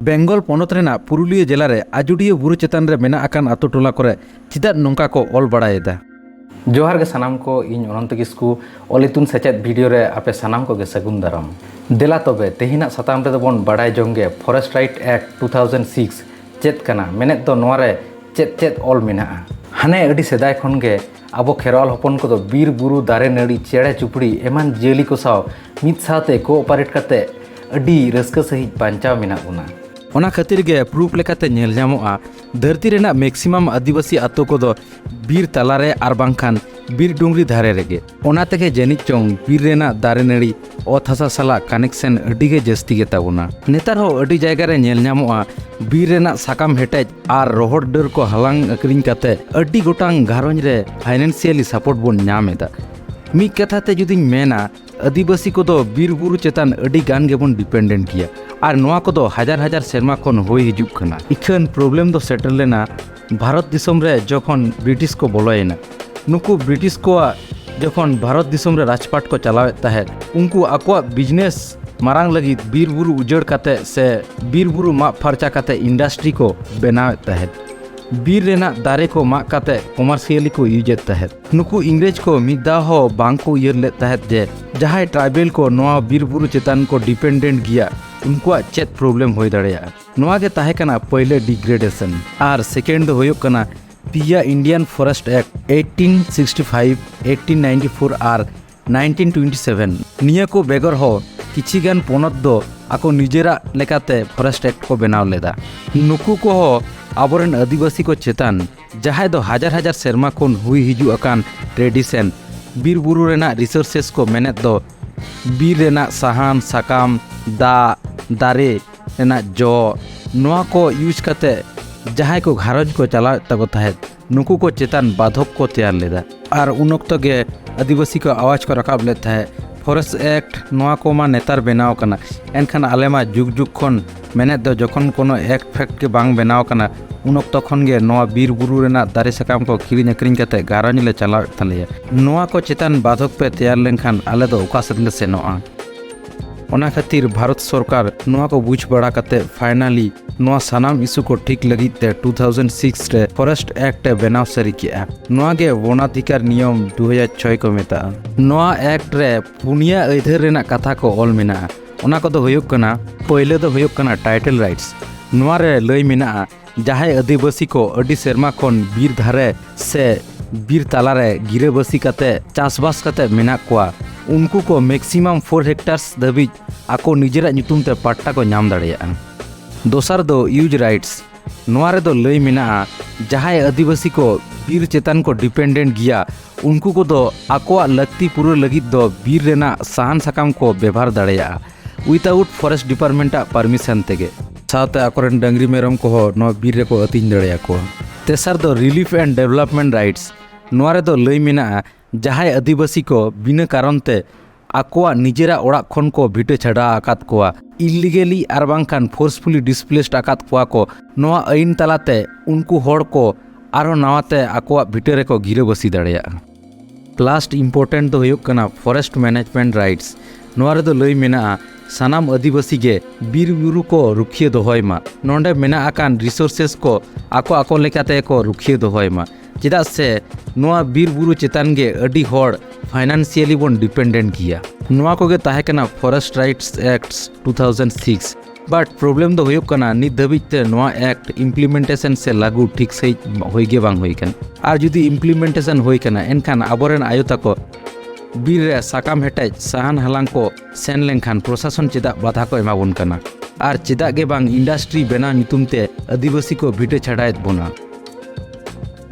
बेंगल पनत रेना पुरुलिया जिला रे आजुडिया बुरु चेतान रे मेना आकान आतो टोला करे चिदा नोंका को ऑल बड़ायेदा। जोहार गे सानाम को इन अनंत किस्कु ऑलितुन सेचेद वीडियो रे आपे सानाम को गे सगुन दाराम देला तबे तेहिना साताम रे दोबन बड़ाय जोंगे फॉरेस्ट राइट एक्ट 2006 चेत कना मेनेत दो नोआ रे चेत चेत ऑल मेना हाने अडी सेदाय खन गे आबो खेरवाल हपन को दो बीर बुरु दारे नड़ी चेड़े चुपड़ी एमान जेली को साव मित साथे कोऑपरेट करते अडी रस्का सही बांचाव मेना उना ओना खातिर गे प्रूफ लेकाते नेल ᱧᱟᱢᱚᱜᱼᱟ धरती रेना मैक्सिमम आदिवासी आतो को दो बीर तलारे आर बांखान बीर डुंगरी धारे रेगे ओना तेगे जेनिक चोंग बीर रेना दारे नड़ी ओत हासा साला कनेक्शन अडी गे जस्ती गे ताबुना नेतार हो अडी जायगा रे नेल ᱧᱟᱢᱚᱜᱼᱟ बीर रेना साकाम हेटेज आर रोहड़ डर को हलांग अक्रिंग काते अडी गोटांग घारोंज रे फाइनेंशियली सपोर्ट बोन ᱧᱟᱢᱮदा मिक कथाते जुदी मेना आदिवासी को दो बीर बुरु चेतान अडी गान गेबोन डिपेंडेंट किया और नोआ को दो हजार हजार सेरमा खन होई हिजुक खना इखन प्रॉब्लम दो सेटल लेना भारत दिसम रे जखन ब्रिटिश को बोलोयना नुकु ब्रिटिश को जखन भारत दिसम रे राजपाट को चलावे ताहे उनको आको बिजनेस मारांग लगी बीर बुरु उजड़ काते से बीर बुरु मा फरचा काते इंडस्ट्री को बनावे ताहे बीर रेना दारे को मा काते कमर्शियली को यूज ताहे नुकु इंग्रेज को मिदा हो बांग को यर ले ताहे जे जहां ट्राइबल को नोआ बीर बुरु चेतान को डिपेंडेंट गिया उनको चेत प्रॉब्लम हो दाड़िया नोआ गे ताहे कना पहले डिग्रेडेशन और सेकेंड दो होयो कना पिया इंडियन फॉरेस्ट एक्ट 1865 1894 और 1927 निया को बेगर हो किछिगान पोनत दो आको निजेरा लेकाते फॉरेस्ट एक्ट को बनाव लेदा नुकु को हो आबोरेन आदिवासी को चेतान जहां दो हजार हजार सेरमा कोन हुई हिजु अकान ट्रेडिशन बीर बुरु रेना रिसोर्सेस को मेनेत दो बीर रेना साहान साकाम दा दारे रेना जो नोआ को यूज करते जहां को घारज को चला तको ताहे नुकु को चेतान बाधक को तैयार लेदा और उन वक्त गे आदिवासी को आवाज को रकाब ले ताहे फॉरेस्ट एक्ट नोआ को मा नेतार बनाव कना एनखान आलेमा जुग जुग खन मेने दो जखन कोनो एक्ट फैक्ट के बांग बनाव कना उन वक्त खन गे नोआ बीर बुरु रेना दारे सकाम को किरिन अक्रिन कते गारज ले चला तले नोआ को चेतान बाधक पे तैयार लेनखान आले दो ओका सदले सेनोआ ओना खातिर भारत सरकार नोआ को बुझ बड़ा कते फाइनली नोआ सानाम इशू को ठीक लगी ते 2006 रे फॉरेस्ट एक्ट बनाव सरी किया नोआ गे वनाधिकार नियम 2006 को मेता नोआ एक्ट रे पुनिया अधर रेना कथा को ऑल मेना ओना को दो होयो कना पहले दो होयो कना टाइटल राइट्स नोआ रे लय मेना जहां आदिवासी को अडी सेरमा खन बीर धारे से बीर तालारे गिरेबासी कते चासबास कते मेना कोआ उनको को मैक्सिमम 4 हेक्टार्स दबिज आको निजेरा नितुम ते पट्टा को नाम दाड़िया दोसर दो यूज राइट्स नोआ रे दो लय मेना जहां आदिवासी को बीर चेतान को डिपेंडेंट गिया उनको को दो आको लगती पूरा लगी दो बीर रेना साहन सकाम को व्यवहार दाड़िया विदाउट फॉरेस्ट डिपार्टमेंट परमिशन तेगे साथ आकोरेन डंगरी मेरम को हो नो बीर रे को अतिन दाड़िया को तेसर दो रिलीफ एंड डेवलपमेंट राइट्स नोआ रे दो लय मेना जहां आदिवासी को बिना कारण ते आकोआ निजेरा ओड़ा खन को भिटे छड़ा आकात कोआ इलीगली आर बांखान फोर्सफुली डिस्प्लेस्ड आकात कोआ को नोआ आईन तलाते उनको होड़ को आरो नावाते आकोआ भिटे रे को गिरे बसी दाड़िया लास्ट इंपोर्टेंट दो होयो कना फॉरेस्ट मैनेजमेंट राइट्स नोआ रे दो लय मेना सानाम आदिवासी गे बीर बुरु को रुखिए दोहयमा नोंडे मेना आकान रिसोर्सेस को आको आको लेकाते को रुखिए दोहयमा चेदा से नोआ बीर बुरु चेतान गे अडी होड़ फाइनेंशियली बोन डिपेंडेंट किया नोआ को गे ताहे कना forest rights act 2006 but problem दो होयो कना नित धबिज ते नोआ एक्ट इम्प्लीमेंटेशन से लागू ठीक सही होई गे बांग होई कन आर जुदी इम्प्लीमेंटेशन होई कना एनखान आबोरेन आयोता को बीर रे साकाम हेटेज साहान हलांग को सेन लेनखान प्रशासन चेदा बाधा को एमाबोन कना आर चेदा गे बांग इंडस्ट्री बेना नितुम ते आदिवासी को भिटे छड़ायत बोना